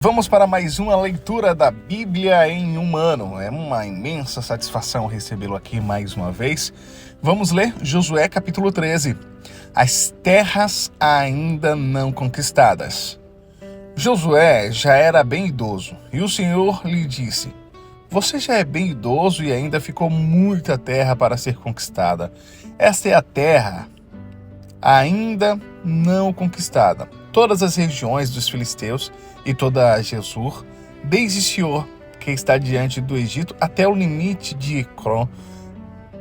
Vamos para mais uma leitura da Bíblia em um ano. É uma imensa satisfação recebê-lo aqui mais uma vez. Vamos ler Josué capítulo 13. As terras ainda não conquistadas. Josué já era bem idoso e o Senhor lhe disse: Você já é bem idoso e ainda ficou muita terra para ser conquistada. Esta é a terra ainda não conquistada. Todas as regiões dos filisteus e toda Gesur, desde Sior, que está diante do Egito, até o limite de Ecrom,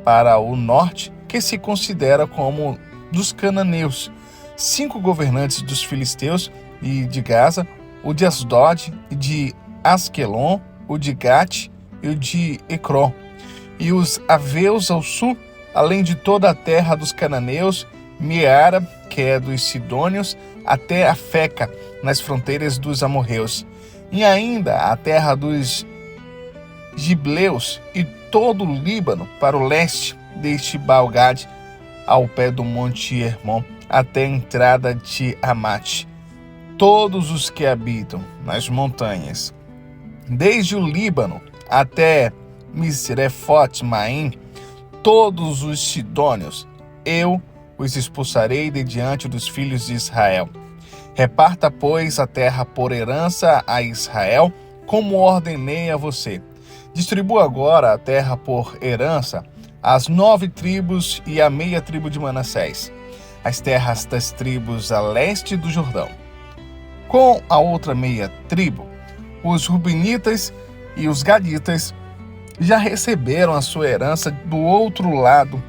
para o norte, que se considera como dos cananeus. 5 governantes dos filisteus e de Gaza, o de Asdod, e de Asquelon, o de Gate e o de Ecrom, e os aveus ao sul, além de toda a terra dos cananeus, Meara, que é dos sidônios, até a Feca, nas fronteiras dos amorreus, e ainda a terra dos gibleus e todo o Líbano para o leste, desde Baal-Gade ao pé do monte Hermon, até a entrada de Amate. Todos os que habitam nas montanhas, desde o Líbano até Misrefote-Maim, todos os sidônios, eu os expulsarei de diante dos filhos de Israel. Reparta, pois, a terra por herança a Israel, como ordenei a você. Distribua agora a terra por herança às 9 tribos e à meia tribo de Manassés, as terras das tribos a leste do Jordão. Com a outra meia tribo, os Rubenitas e os Gaditas já receberam a sua herança do outro lado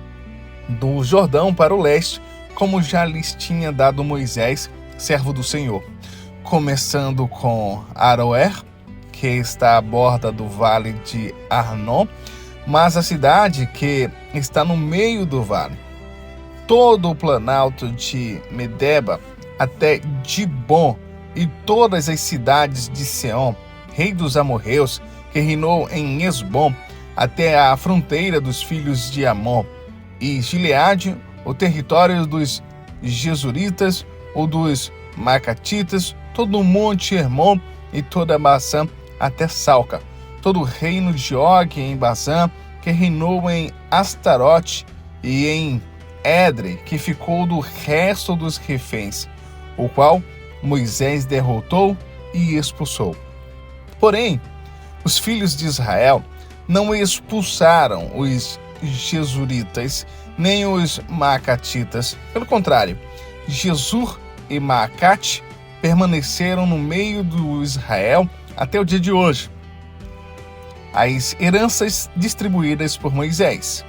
do Jordão para o leste, como já lhes tinha dado Moisés, servo do Senhor, começando com Aroer, que está à borda do vale de Arnon, mas a cidade que está no meio do vale, todo o planalto de Medeba até Dibon e todas as cidades de Seom, rei dos amorreus, que reinou em Esbom, até a fronteira dos filhos de Amon, e Gileade, o território dos Jesuritas, ou dos Macatitas, todo o monte Hermon e toda Basã até Salca, todo o reino de Og em Basã, que reinou em Astarote e em Edre, que ficou do resto dos reféns, o qual Moisés derrotou e expulsou. Porém, os filhos de Israel não expulsaram os Jesuritas, nem os Macatitas. Pelo contrário, Jesur e Maacate permaneceram no meio do Israel até o dia de hoje. As heranças distribuídas por Moisés.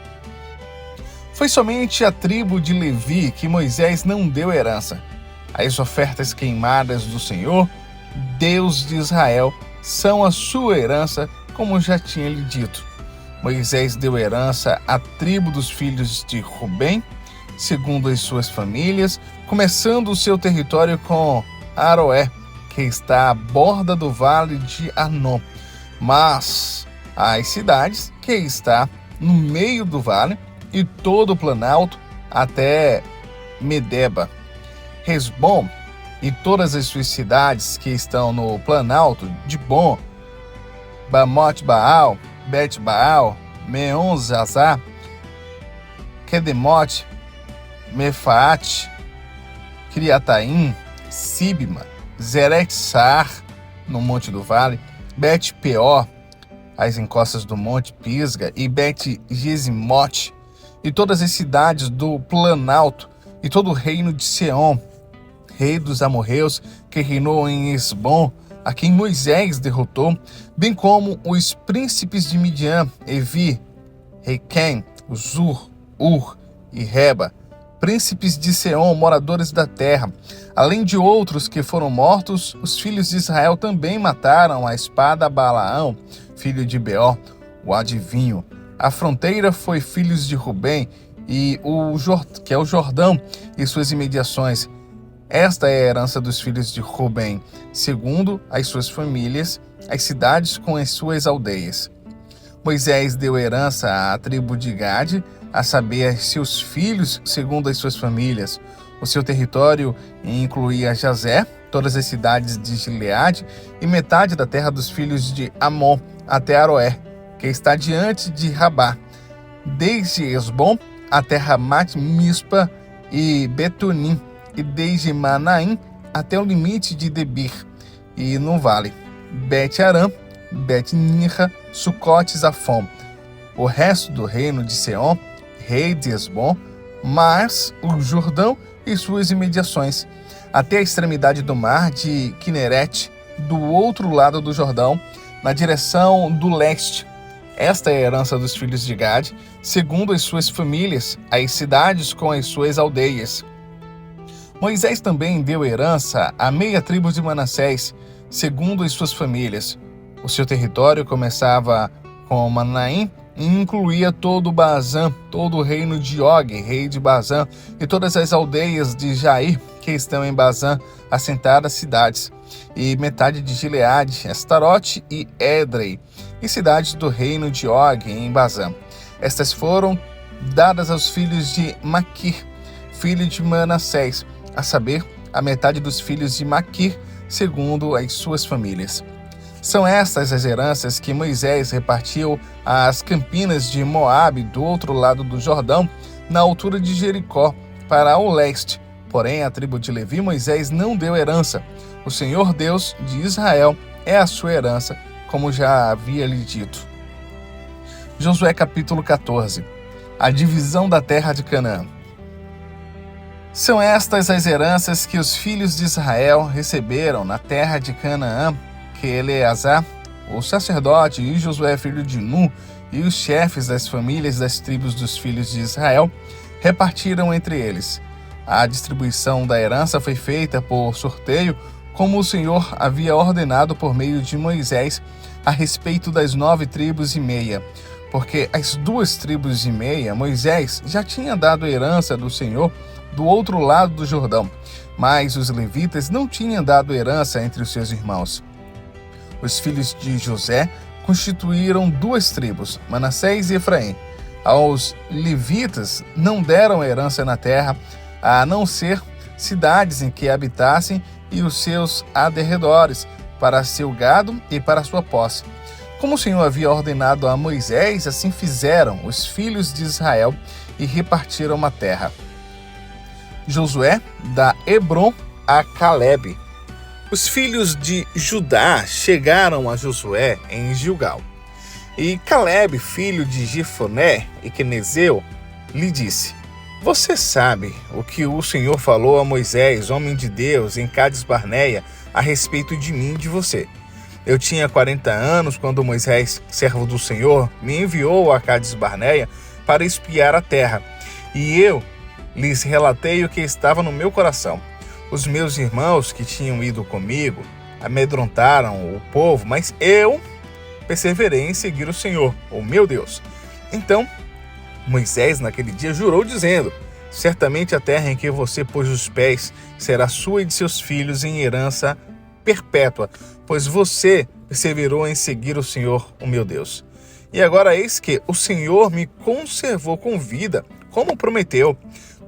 Foi somente a tribo de Levi que Moisés não deu herança. As ofertas queimadas do Senhor, Deus de Israel, são a sua herança, como já tinha lhe dito. Moisés deu herança à tribo dos filhos de Rubem, segundo as suas famílias, começando o seu território com Aroé, que está à borda do vale de Arnon, mas as cidades que está no meio do vale e todo o planalto até Medeba, Resbom e todas as suas cidades que estão no planalto de Bom, Bamote Baal, Bet Baal, Meon Zazá, Kedemote, Mefaate, Criataim, Sibma, Zeret-Saar, no Monte do Vale, Bet-Peor, as encostas do Monte Pisga, e Bet-Gesimote, e todas as cidades do Planalto, e todo o reino de Seom, rei dos amorreus, que reinou em Esbom, a quem Moisés derrotou, bem como os príncipes de Midian, Evi, Requem, Zur, Ur e Reba, príncipes de Seom, moradores da terra. Além de outros que foram mortos, os filhos de Israel também mataram à espada Balaão, filho de Beor, o adivinho. A fronteira foi filhos de Rubem, que é o Jordão e suas imediações. Esta é a herança dos filhos de Rubem, segundo as suas famílias, as cidades com as suas aldeias. Moisés deu herança à tribo de Gade, a saber, seus filhos segundo as suas famílias. O seu território incluía Jazer, todas as cidades de Gileade e metade da terra dos filhos de Amon até Aroé, que está diante de Rabá, desde Esbom até Ramat-Mispa e Betunim, e desde Manaim até o limite de Debir, e no vale, Bet-Aram, Bet-Nirra, Sucote e Zafom, o resto do reino de Seom, rei de Esbom, mas o Jordão e suas imediações, até a extremidade do mar de Quinerete, do outro lado do Jordão, na direção do leste. Esta é a herança dos filhos de Gade, segundo as suas famílias, as cidades com as suas aldeias. Moisés também deu herança à meia tribo de Manassés, segundo as suas famílias. O seu território começava com Manaim e incluía todo o Bazã, todo o reino de Og, rei de Bazã, e todas as aldeias de Jair, que estão em Bazã, assentadas cidades, e metade de Gileade, Astarote e Edrei, e cidades do reino de Og em Bazã. Estas foram dadas aos filhos de Maquir, filho de Manassés, a saber, a metade dos filhos de Maquir, segundo as suas famílias. São estas as heranças que Moisés repartiu às campinas de Moabe, do outro lado do Jordão, na altura de Jericó, para o leste. Porém, a tribo de Levi Moisés não deu herança. O Senhor Deus de Israel é a sua herança, como já havia lhe dito. Josué capítulo 14. A divisão da terra de Canaã. São estas as heranças que os filhos de Israel receberam na terra de Canaã, que Eleazar, o sacerdote, e Josué filho de Nun, e os chefes das famílias das tribos dos filhos de Israel, repartiram entre eles. A distribuição da herança foi feita por sorteio, como o Senhor havia ordenado por meio de Moisés, a respeito das 9 tribos e meia, porque as 2 tribos e meia Moisés já tinha dado herança do Senhor do outro lado do Jordão, mas os levitas não tinham dado herança entre os seus irmãos. Os filhos de José constituíram 2 tribos, Manassés e Efraim. Aos levitas não deram herança na terra, a não ser cidades em que habitassem e os seus arredores, para seu gado e para sua posse. Como o Senhor havia ordenado a Moisés, assim fizeram os filhos de Israel e repartiram a terra. Josué dá Hebrom a Calebe. Os filhos de Judá chegaram a Josué em Gilgal. E Calebe, filho de Jefoné e Quenezeu, lhe disse: Você sabe o que o Senhor falou a Moisés, homem de Deus, em Cades Barneia, a respeito de mim e de você. Eu tinha 40 anos quando Moisés, servo do Senhor, me enviou a Cades Barneia para espiar a terra. E eu lhes relatei o que estava no meu coração. Os meus irmãos que tinham ido comigo amedrontaram o povo, mas eu perseverei em seguir o Senhor, o meu Deus. Então, Moisés naquele dia jurou dizendo: Certamente a terra em que você pôs os pés será sua e de seus filhos em herança perpétua, pois você perseverou em seguir o Senhor, o meu Deus. E agora eis que o Senhor me conservou com vida, como prometeu.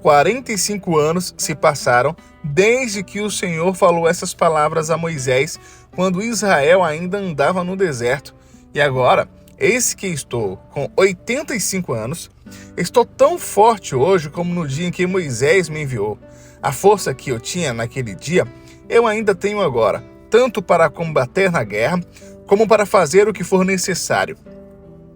45 anos se passaram desde que o Senhor falou essas palavras a Moisés, quando Israel ainda andava no deserto. E agora, eis que estou com 85 anos, estou tão forte hoje como no dia em que Moisés me enviou. A força que eu tinha naquele dia, eu ainda tenho agora, tanto para combater na guerra, como para fazer o que for necessário.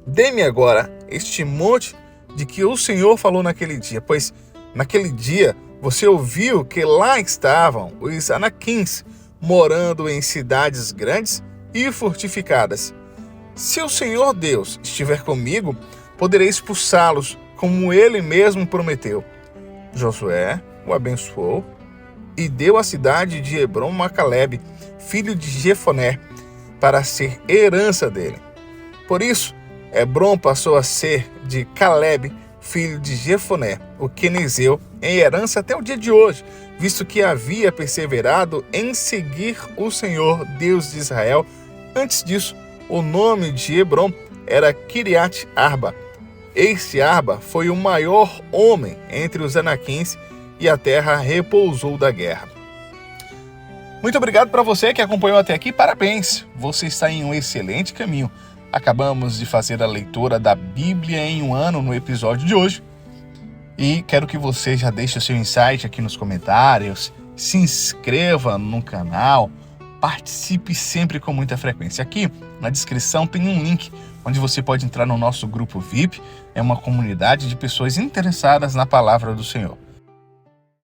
Dê-me agora este monte de que o Senhor falou naquele dia, pois naquele dia você ouviu que lá estavam os anaquins, morando em cidades grandes e fortificadas. Se o Senhor Deus estiver comigo, poderei expulsá-los, como ele mesmo prometeu. Josué o abençoou e deu a cidade de Hebrom a Calebe, filho de Jefoné, para ser herança dele. Por isso, Hebrom passou a ser de Calebe, filho de Jefoné, o quenezeu, em herança até o dia de hoje, visto que havia perseverado em seguir o Senhor, Deus de Israel. Antes disso, o nome de Hebrom era Kiriat Arba. Este Arba foi o maior homem entre os anaquins e a terra repousou da guerra. Muito obrigado para você que acompanhou até aqui, parabéns! Você está em um excelente caminho. Acabamos de fazer a leitura da Bíblia em um ano no episódio de hoje. E quero que você já deixe o seu insight aqui nos comentários, se inscreva no canal, participe sempre com muita frequência. Aqui na descrição tem um link onde você pode entrar no nosso grupo VIP, é uma comunidade de pessoas interessadas na palavra do Senhor.